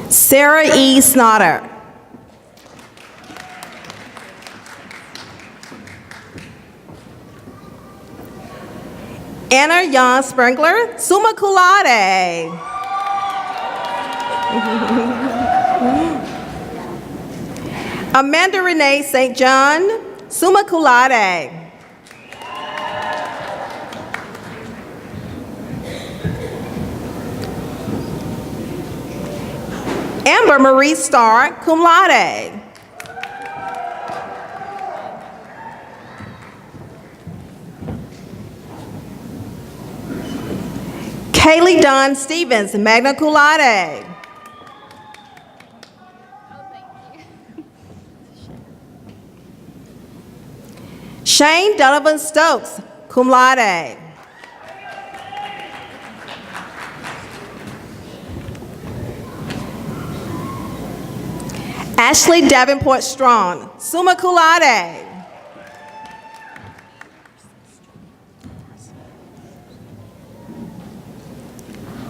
Sarah E. Snotter. Anna Jan Sprinkler, summa cum laude. Amanda Renee St. John, summa cum laude. Amber Marie Starr, cum laude. Kaylee Dawn Stevens, magna cum laude. Shane Donovan Stokes, cum laude. Ashley Davenport Strong, summa cum laude.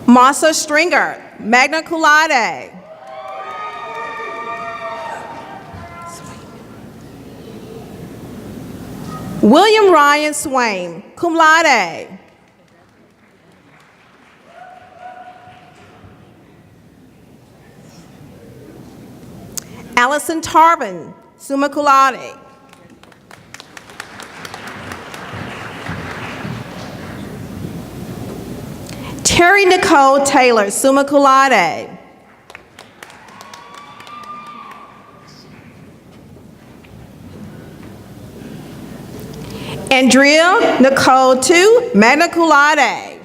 Marcia Stringer, magna cum laude. William Ryan Swain, cum laude. Allison Tarvin, summa cum laude. Terry Nicole Taylor, summa cum laude. Andrea Nicole Tu, magna cum laude.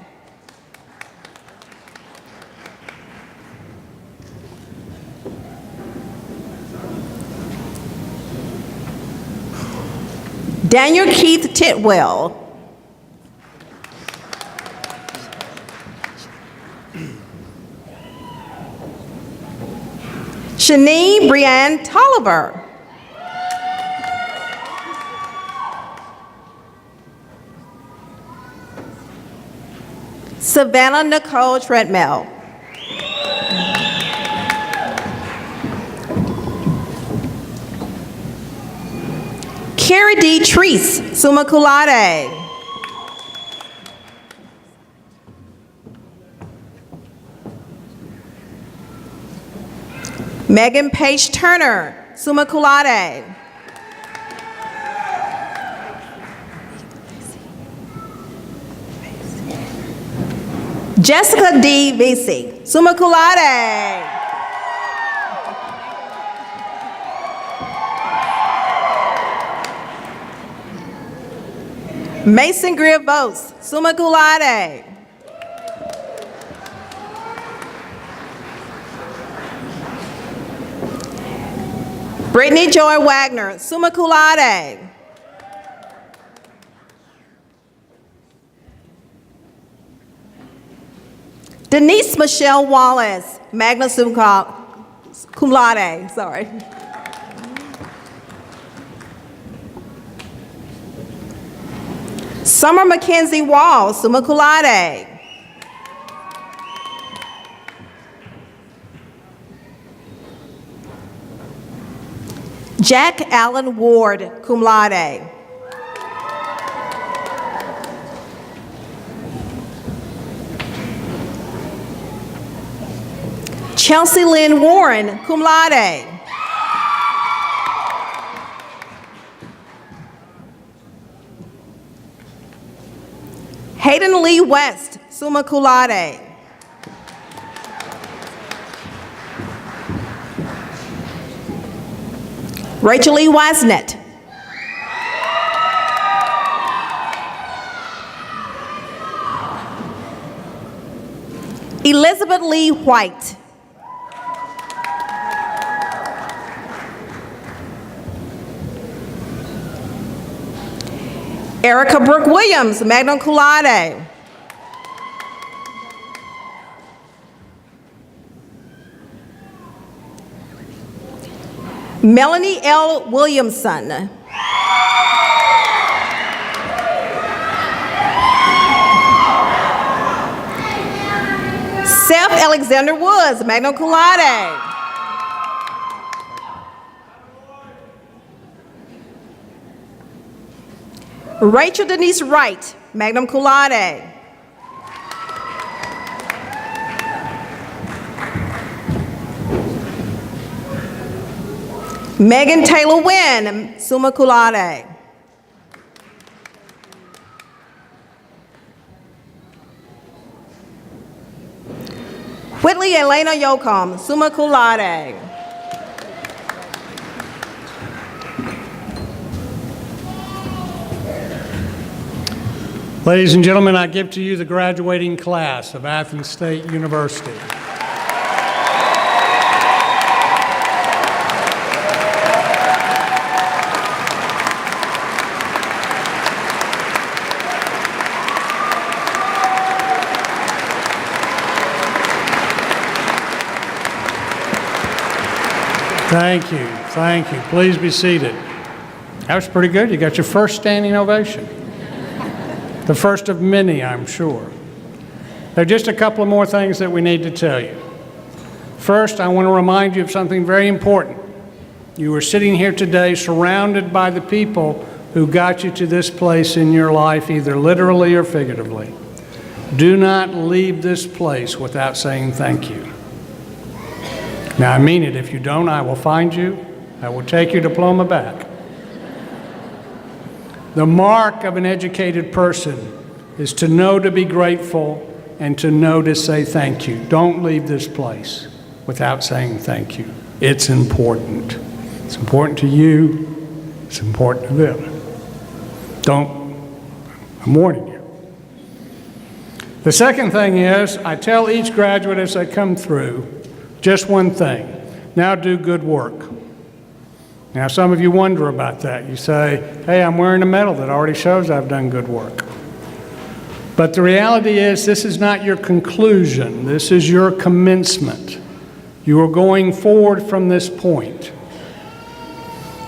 Daniel Keith Titwell. Shani Brianne Tolliver. Savannah Nicole Treadmill. Carrie D. Treese, summa cum laude. Megan Page Turner, summa cum laude. Jessica D. Vesey, summa cum laude. Mason Greer Vos, summa cum laude. Brittany Joy Wagner, summa cum laude. Denise Michelle Wallace, magna cum laude, sorry. Summer Mackenzie Wall, summa cum laude. Jack Allen Ward, cum laude. Chelsea Lynn Warren, cum laude. Hayden Lee West, summa cum laude. Rachel Lee Wisnett. Elizabeth Lee White. Erica Brooke Williams, magna cum laude. Melanie L. Williamson. Seth Alexander Woods, magna cum laude. Rachel Denise Wright, magna cum laude. Megan Taylor Wynn, summa cum laude. Whitley Elena Yocum, summa cum laude. Ladies and gentlemen, I give to you the graduating class of Athens State University. Thank you, thank you. Please be seated. That was pretty good. You got your first standing ovation. The first of many, I'm sure. There are just a couple of more things that we need to tell you. First, I want to remind you of something very important. You are sitting here today surrounded by the people who got you to this place in your life, either literally or figuratively. Do not leave this place without saying thank you. Now, I mean it. If you don't, I will find you. I will take your diploma back. The mark of an educated person is to know to be grateful and to know to say thank you. Don't leave this place without saying thank you. It's important. It's important to you. It's important to them. I'm warning you. The second thing is, I tell each graduate as they come through just one thing. Now do good work. Now, some of you wonder about that. You say, hey, I'm wearing a medal that already shows I've done good work. But the reality is, this is not your conclusion. This is your commencement. You are going forward from this point.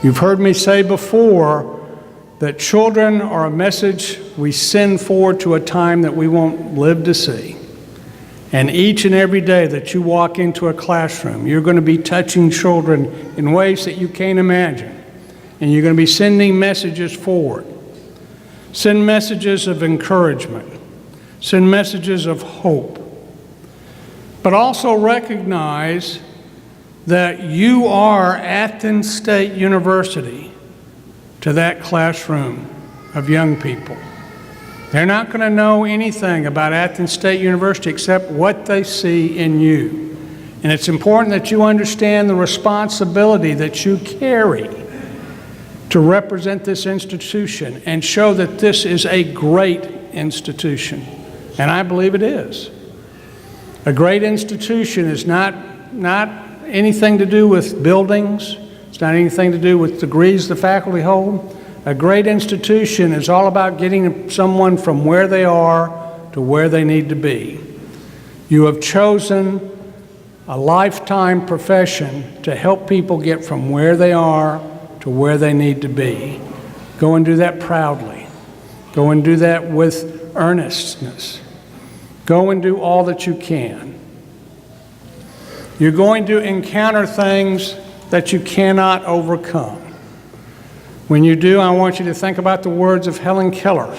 You've heard me say before that children are a message we send forward to a time that we won't live to see. And each and every day that you walk into a classroom, you're going to be touching children in ways that you can't imagine. And you're going to be sending messages forward. Send messages of encouragement. Send messages of hope. But also recognize that you are Athens State University to that classroom of young people. They're not going to know anything about Athens State University except what they see in you. And it's important that you understand the responsibility that you carry to represent this institution and show that this is a great institution. And I believe it is. A great institution is not anything to do with buildings. It's not anything to do with degrees the faculty hold. A great institution is all about getting someone from where they are to where they need to be. You have chosen a lifetime profession to help people get from where they are to where they need to be. Go and do that proudly. Go and do that with earnestness. Go and do all that you can. You're going to encounter things that you cannot overcome. When you do, I want you to think about the words of Helen Keller.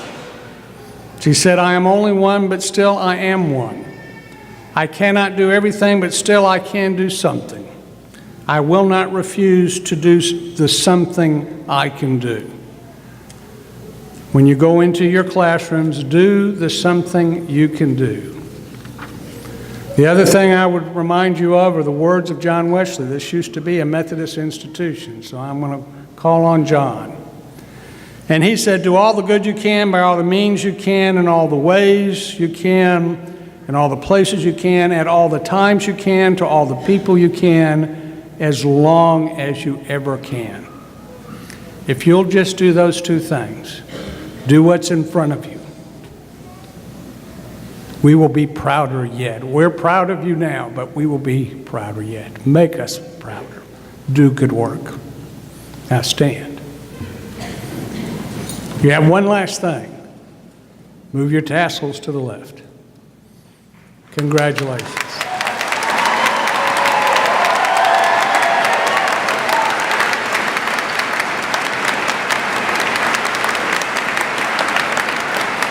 She said, I am only one, but still I am one. I cannot do everything, but still I can do something. I will not refuse to do the something I can do. When you go into your classrooms, do the something you can do. The other thing I would remind you of are the words of John Wesley. This used to be a Methodist institution, so I'm going to call on John. And he said, do all the good you can by all the means you can, in all the ways you can, in all the places you can, at all the times you can, to all the people you can, as long as you ever can. If you'll just do those two things, do what's in front of you, we will be prouder yet. We're proud of you now, but we will be prouder yet. Make us prouder. Do good work. Now stand. You have one last thing. Move your tassels to the left. Congratulations.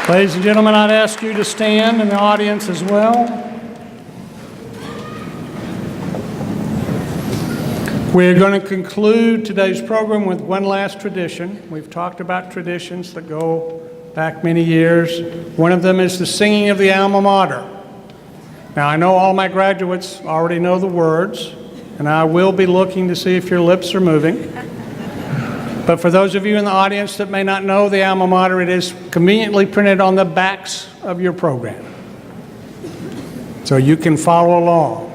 Ladies and gentlemen, I'd ask you to stand in the audience as well. We're going to conclude today's program with one last tradition. We've talked about traditions that go back many years. One of them is the singing of the Alma Mater. Now, I know all my graduates already know the words, and I will be looking to see if your lips are moving. But for those of you in the audience that may not know the Alma Mater, it is conveniently printed on the backs of your program, so you can follow along.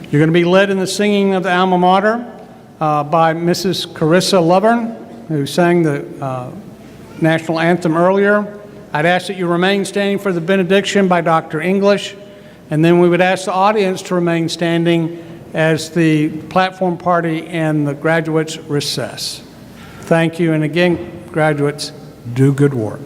You're going to be led in the singing of the Alma Mater by Mrs. Carissa Lovern, who sang the national anthem earlier. I'd ask that you remain standing for the benediction by Dr. English, and then we would ask the audience to remain standing as the platform party and the graduates recess. Thank you, and again, graduates, do good work.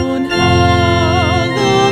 On hallowed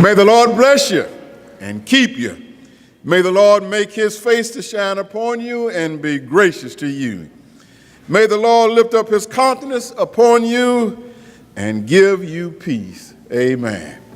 May the Lord bless you and keep you. May the Lord make his face to shine upon you and be gracious to you. May the Lord lift up his countenance upon you and give you peace. Amen.